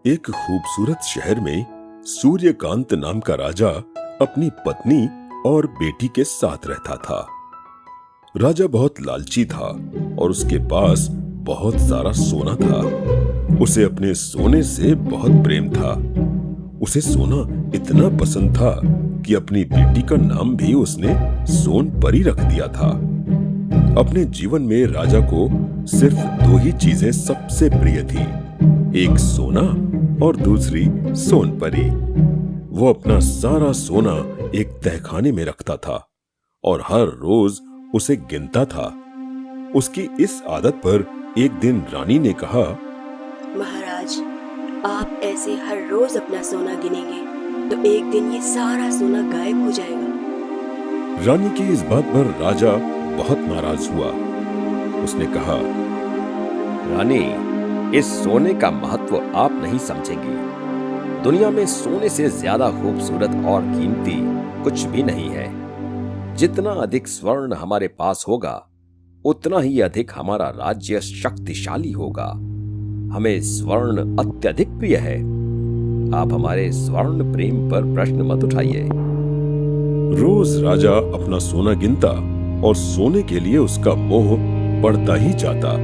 एक खूबसूरत शहर में सूर्यकांत नाम का राजा अपनी पत्नी और बेटी के साथ रहता था। राजा बहुत लालची था और उसके पास बहुत सारा सोना था। उसे अपने सोने से बहुत प्रेम था। उसे सोना इतना पसंद था कि अपनी बेटी का नाम भी उसने सोनपरी रख दिया था। अपने जीवन में राजा को सिर्फ दो ही चीजें सबसे प्रिय थी, एक सोना और दूसरी सोनपरी। वो अपना सारा सोना एक तहखाने में रखता था और हर रोज उसे गिनता था। उसकी इस आदत पर एक दिन रानी ने कहा, महाराज, आप ऐसे हर रोज अपना सोना गिनेंगे तो एक दिन ये सारा सोना गायब हो जाएगा। रानी की इस बात पर राजा बहुत नाराज हुआ। उसने कहा, रानी, इस सोने का महत्व आप नहीं समझेंगी। दुनिया में सोने से ज्यादा खूबसूरत और कीमती कुछ भी नहीं है। जितना अधिक स्वर्ण हमारे पास होगा उतना ही अधिक हमारा राज्य शक्तिशाली होगा। हमें स्वर्ण अत्यधिक प्रिय है। आप हमारे स्वर्ण प्रेम पर प्रश्न मत उठाइए। रोज राजा अपना सोना गिनता और सोने के लिए उसका मोह बढ़ता ही जाता।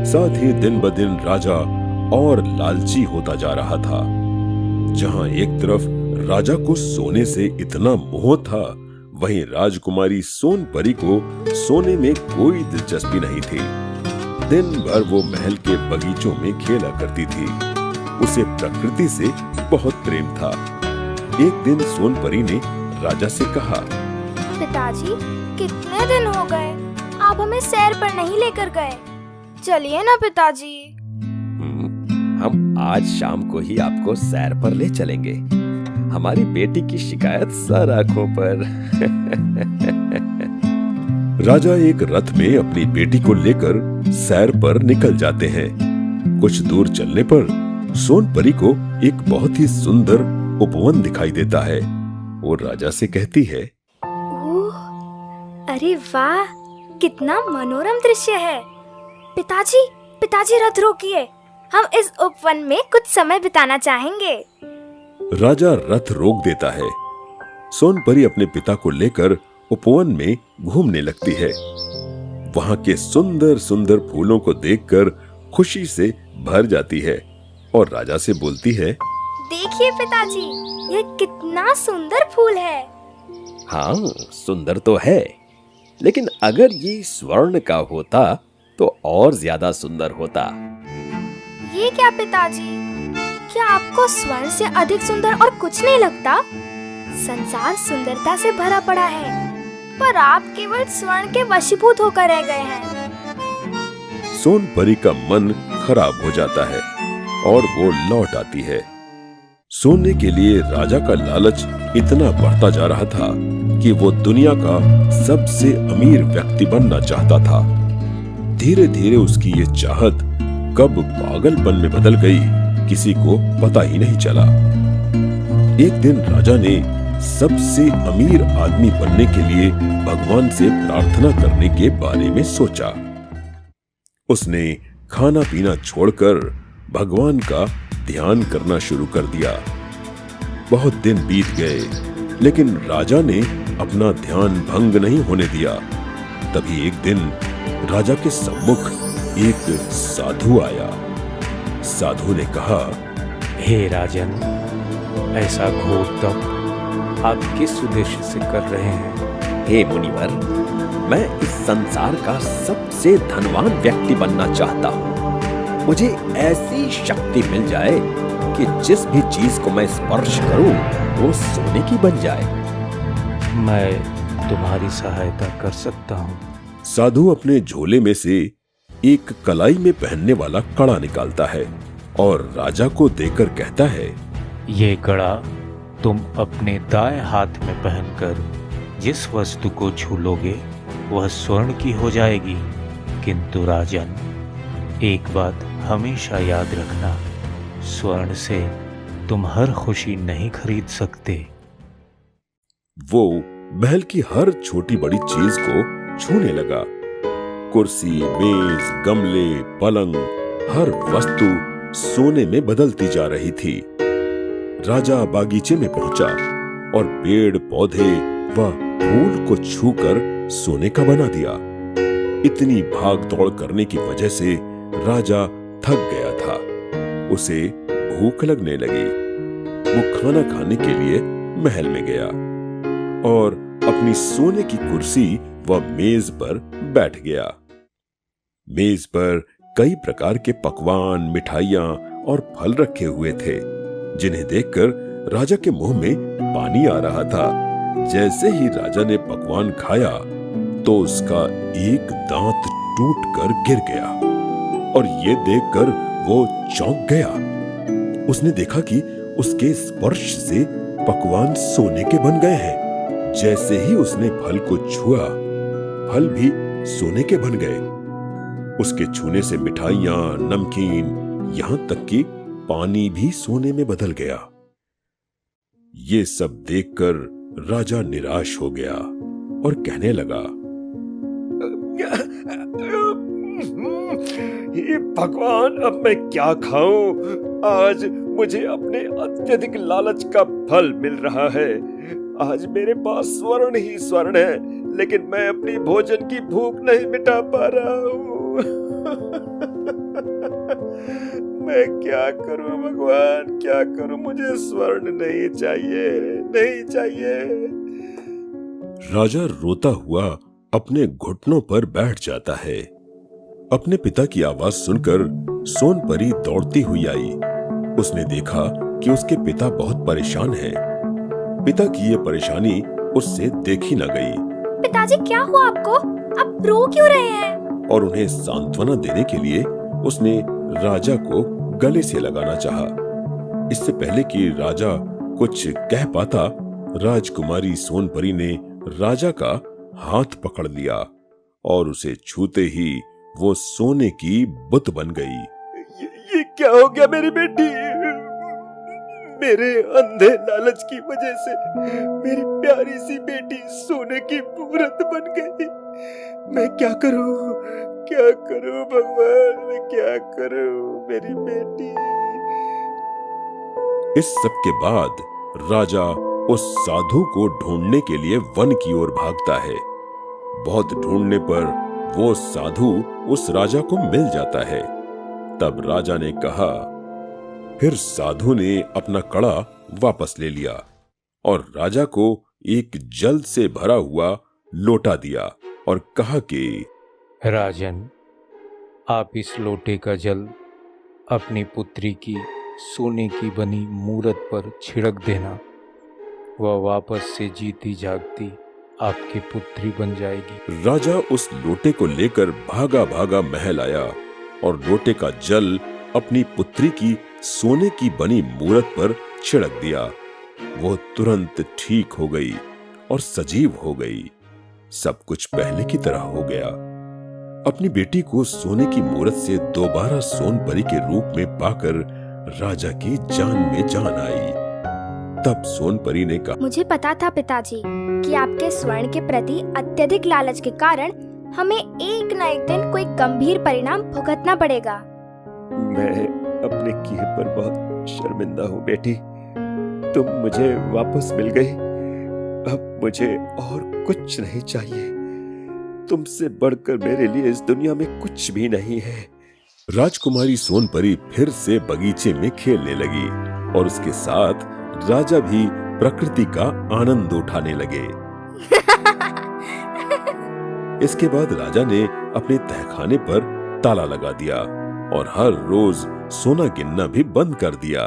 साथ ही दिन ब दिन राजा और लालची होता जा रहा था। जहां एक तरफ राजा को सोने से इतना मोह था, वहीं राजकुमारी सोनपरी को सोने में कोई दिलचस्पी नहीं थी। दिन भर वो महल के बगीचों में खेला करती थी। उसे प्रकृति से बहुत प्रेम था। एक दिन सोनपरी ने राजा से कहा, पिताजी, कितने दिन हो गए आप हमें सैर पर नहीं लेकर गए। चलिए ना पिताजी। हम आज शाम को ही आपको सैर पर ले चलेंगे। हमारी बेटी की शिकायत सर आंखों पर। राजा एक रथ में अपनी बेटी को लेकर सैर पर निकल जाते हैं। कुछ दूर चलने पर सोनपरी को एक बहुत ही सुंदर उपवन दिखाई देता है। वो राजा से कहती है, ओह, अरे वाह, कितना मनोरम दृश्य है। पिताजी, पिताजी, रथ रोकिए। हम इस उपवन में कुछ समय बिताना चाहेंगे। राजा रथ रोक देता है। सोनपरी अपने पिता को लेकर उपवन में घूमने लगती है। वहां के सुंदर सुंदर फूलों को देखकर खुशी से भर जाती है और राजा से बोलती है, देखिए पिताजी, यह कितना सुंदर फूल है। हाँ, सुंदर तो है, लेकिन अगर ये स्वर्ण का होता तो और ज्यादा सुंदर होता। ये क्या पिताजी, क्या आपको स्वर्ण से अधिक सुंदर और कुछ नहीं लगता? संसार सुंदरता से भरा पड़ा है, पर आप केवल स्वर्ण के वशीभूत होकर रह गए हैं। सोनपरी का मन खराब हो जाता है और वो लौट आती है। सोने के लिए राजा का लालच इतना बढ़ता जा रहा था कि वो दुनिया का सबसे अमीर व्यक्ति बनना चाहता था। धीरे धीरे उसकी ये चाहत कब पागलपन में बदल गई, किसी को पता ही नहीं चला। एक दिन राजा ने सबसे अमीर आदमी बनने के लिए भगवान से प्रार्थना करने के बारे में सोचा। उसने खाना पीना छोड़कर भगवान का ध्यान करना शुरू कर दिया। बहुत दिन बीत गए, लेकिन राजा ने अपना ध्यान भंग नहीं होने दिया। तभी एक दिन राजा के सम्मुख एक साधु आया। साधु ने कहा, हे राजन, ऐसा घोर तप आप किस उद्देश्य से कर रहे हैं? हे मुनिवर, मैं इस संसार का सबसे धनवान व्यक्ति बनना चाहता हूँ। मुझे ऐसी शक्ति मिल जाए कि जिस भी चीज को मैं स्पर्श करूं वो सोने की बन जाए। मैं तुम्हारी सहायता कर सकता हूँ। साधु अपने झोले में से एक कलाई में पहनने वाला कड़ा निकालता है और राजा को देकर कहता है, ये कड़ा तुम अपने दाएं हाथ में पहनकर जिस वस्तु को छू लोगे वह स्वर्ण की हो जाएगी। किंतु राजन, एक बात हमेशा याद रखना, स्वर्ण से तुम हर खुशी नहीं खरीद सकते। वो महल की हर छोटी बड़ी चीज को छूने लगा। कुर्सी, मेज, गमले, पलंग, हर वस्तु सोने में बदलती जा रही थी। राजा बागीचे में पहुंचा और पेड़ पौधे व फूल को छूकर सोने का बना दिया। इतनी भाग दौड़ करने की वजह से राजा थक गया था। उसे भूख लगने लगी। वो खाना खाने के लिए महल में गया और अपनी सोने की कुर्सी व मेज पर बैठ गया। मेज पर कई प्रकार के पकवान, मिठाइयां और फल रखे हुए थे, जिन्हें देखकर राजा के मुंह में पानी आ रहा था। जैसे ही राजा ने पकवान खाया तो उसका एक दांत टूटकर गिर गया और ये देखकर वो चौंक गया। उसने देखा कि उसके स्पर्श से पकवान सोने के बन गए हैं। जैसे ही उसने फल को छुआ, फल भी सोने के बन गए। उसके छूने से मिठाइयां, नमकीन, यहां तक कि पानी भी सोने में बदल गया। ये सब देखकर राजा निराश हो गया और कहने लगा, ये भगवान, अब मैं क्या खाऊं? आज मुझे अपने अत्यधिक लालच का फल मिल रहा है। आज मेरे पास स्वर्ण ही स्वर्ण है, लेकिन मैं अपनी भोजन की भूख नहीं मिटा पा रहा हूं। मैं क्या करूं भगवान, क्या करूं? मुझे स्वर्ण नहीं चाहिए, नहीं चाहिए। राजा रोता हुआ अपने घुटनों पर बैठ जाता है। अपने पिता की आवाज सुनकर सोनपरी दौड़ती हुई आई। उसने देखा कि उसके पिता बहुत परेशान हैं। पिता की ये परेशानी उससे देखी न गई। पिताजी, क्या हुआ आपको? आप रो क्यों रहे हैं? और उन्हें सांत्वना देने के लिए उसने राजा को गले से लगाना चाहा। इससे पहले कि राजा कुछ कह पाता, राजकुमारी सोनपरी ने राजा का हाथ पकड़ लिया और उसे छूते ही वो सोने की बुत बन गई। ये क्या हो गया मेरी बेटी? मेरे अंधे लालच की वजह से मेरी प्यारी सी बेटी सोने की मूरत बन गई। मैं क्या करूं, क्या करूं भगवान, मैं क्या करूं? मेरी बेटी। इस सब के बाद राजा उस साधु को ढूंढने के लिए वन की ओर भागता है। बहुत ढूंढने पर वो साधु उस राजा को मिल जाता है। तब राजा ने कहा, फिर साधु ने अपना कड़ा वापस ले लिया और राजा को एक जल से भरा हुआ लोटा दिया और कहा कि राजन, आप इस लोटे का जल अपनी पुत्री की सोने की बनी मूरत पर छिड़क देना। वह वापस से जीती जागती आपकी पुत्री बन जाएगी। राजा उस लोटे को लेकर भागा भागा महल आया और लोटे का जल अपनी पुत्री की सोने की बनी मूरत पर छिड़क दिया। वो तुरंत ठीक हो गई और सजीव हो गई। सब कुछ पहले की तरह हो गया। अपनी बेटी को सोने की मूरत से दोबारा सोनपरी के रूप में पाकर राजा की जान में जान आई। तब सोनपरी ने कहा, मुझे पता था पिताजी कि आपके स्वर्ण के प्रति अत्यधिक लालच के कारण हमें एक न एक दिन कोई गंभीर परिणाम भुगतना पड़ेगा। मैं अपने किए पर बहुत शर्मिंदा हूँ बेटी। तुम मुझे वापस मिल गई। अब मुझे और कुछ नहीं चाहिए। तुमसे बढ़कर मेरे लिए इस दुनिया में कुछ भी नहीं है। राजकुमारी सोनपरी फिर से बगीचे में खेलने लगी और उसके साथ राजा भी प्रकृति का आनंद उठाने लगे। इसके बाद राजा ने अपने तहखाने पर ताला लगा दिया और हर रोज सोना गिनना भी बंद कर दिया।